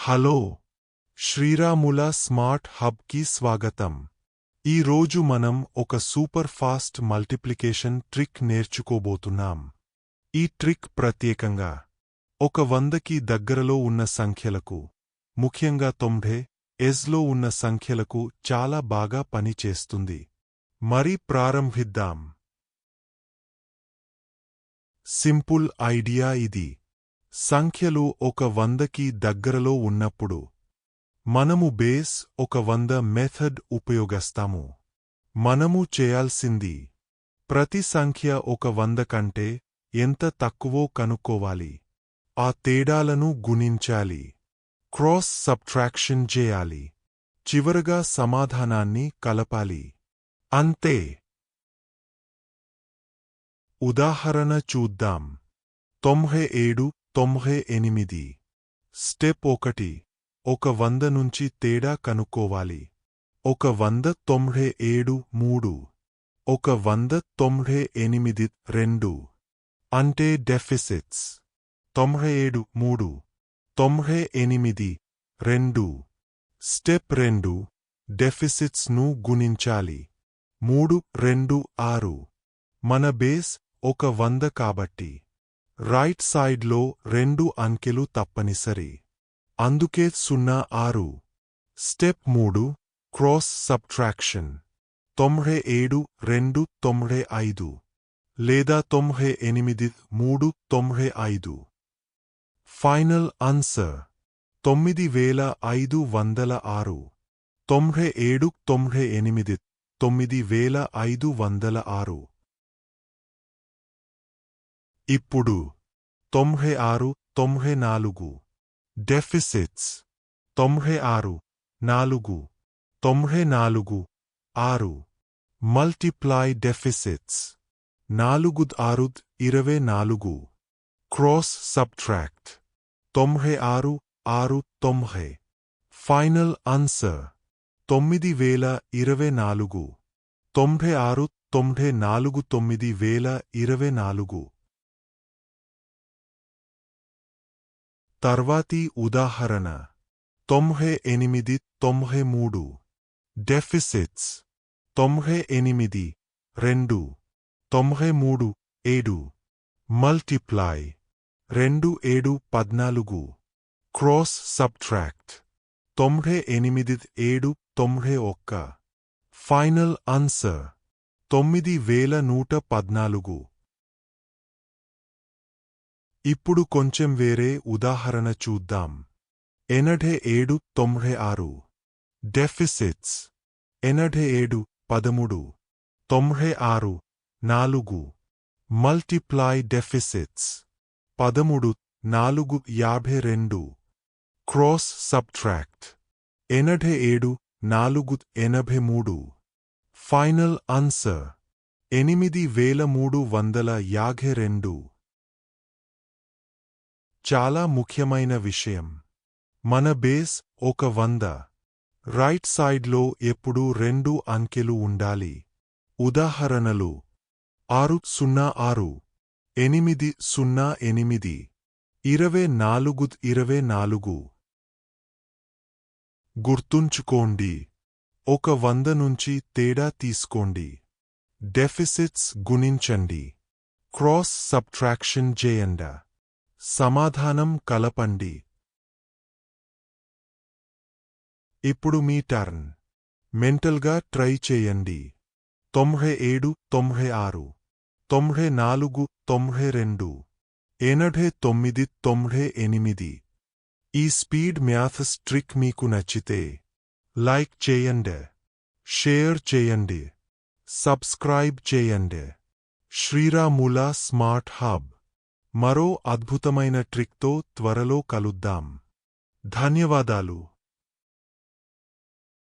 Hello, శ్రీరాముల smart హబ్కి స్వాగతం. ఈ రోజు మనం ఒక సూపర్ ఫాస్ట్ మల్టిప్లికేషన్ ట్రిక్ నేర్చుకోబోతున్నాం. ఈ ట్రిక్ ప్రత్యేకంగా 100కి దగ్గరలో ఉన్న సంఖ్యలకు, ముఖ్యంగా 90లో ఉన్న సంఖ్యలకు చాలా బాగా పనిచేస్తుంది. మరి ప్రారంభిద్దాం. సింపుల్ ఐడియా ఇది. సంఖ్యలు 100కి దగ్గరలో ఉన్నప్పుడు మనము బేస్ 100 మెథడ్ ఉపయోగిస్తాము. మనము చేయాల్సింది ప్రతి సంఖ్య 100 కంటే ఎంత తక్కువో కనుక్కోవాలి. ఆ తేడాలను గుణించాలి. క్రాస్ సబ్ట్రాక్షన్ చేయాలి. చివరగా సమాధానాన్ని కలపాలి. అంతే. ఉదాహరణ చూద్దాం. 97, 98. స్టెప్ 1. 100 నుంచి తేడా కనుక్కోవాలి. 197, 3. 198, 2. అంటే డెఫిసిట్స్. 97, 3. 98, 2. స్టెప్ 2. డెఫిసిట్స్ ను గుణించాలి. 3, 2, 6. మన బేస్ 100 కాబట్టి రైట్ సైడ్లో 2 అంకెలు తప్పనిసరి. అందుకే 06. స్టెప్ 3. Cross subtraction. 97, 2, 95. లేదా 98, 3, 95. Final answer 9506. 97, 98, 9506. ఇప్పుడు 96, 94. Deficits. 96, 4. 94, 6. Multiply deficits. 4, 6, 24. Cross subtract. 96, 6, 90. Final answer 9024. 96, 94, 9024. తర్వాతి ఉదాహరణ 98, 93. Deficits. 98, 2. 93, 7. Multiply. 2, 7, 14. Cross subtract. 98, 7, 91. Final answer 9114. ఇప్పుడు కొంచెం వేరే ఉదాహరణ చూద్దాం. 87, 96. Deficits. 87, 13. 96, 4. Multiply deficits. 13, 4, 52. Cross subtract. 87, 4, 83. Final answer 8352. చాలా ముఖ్యమైన విషయం. మన బేస్ 100. రైట్ సైడ్లో ఎప్పుడూ 2 అంకెలు ఉండాలి. ఉదాహరణలు 606, 808, 24, 24. గుర్తుంచుకోండి, 100 నుంచి తేడా తీసుకోండి. డెఫిసిట్స్ గుణించండి. క్రాస్ సబ్ట్రాక్షన్ చేయండి. సమాధానం కలపండి. ఇప్పుడు మీ టర్న్. మెంటల్గా ట్రై చేయండి. 97, 96. 94, 92. 89, 98. ఈ స్పీడ్ మ్యాథ్స్ ట్రిక్ మీకు నచ్చితే లైక్ చేయండి, షేర్ చేయండి, సబ్స్క్రైబ్ చేయండి. శ్రీరాముల స్మార్ట్ హబ్ మరో అద్భుతమైన ట్రిక్తో త్వరలో కలుద్దాం. ధన్యవాదాలు.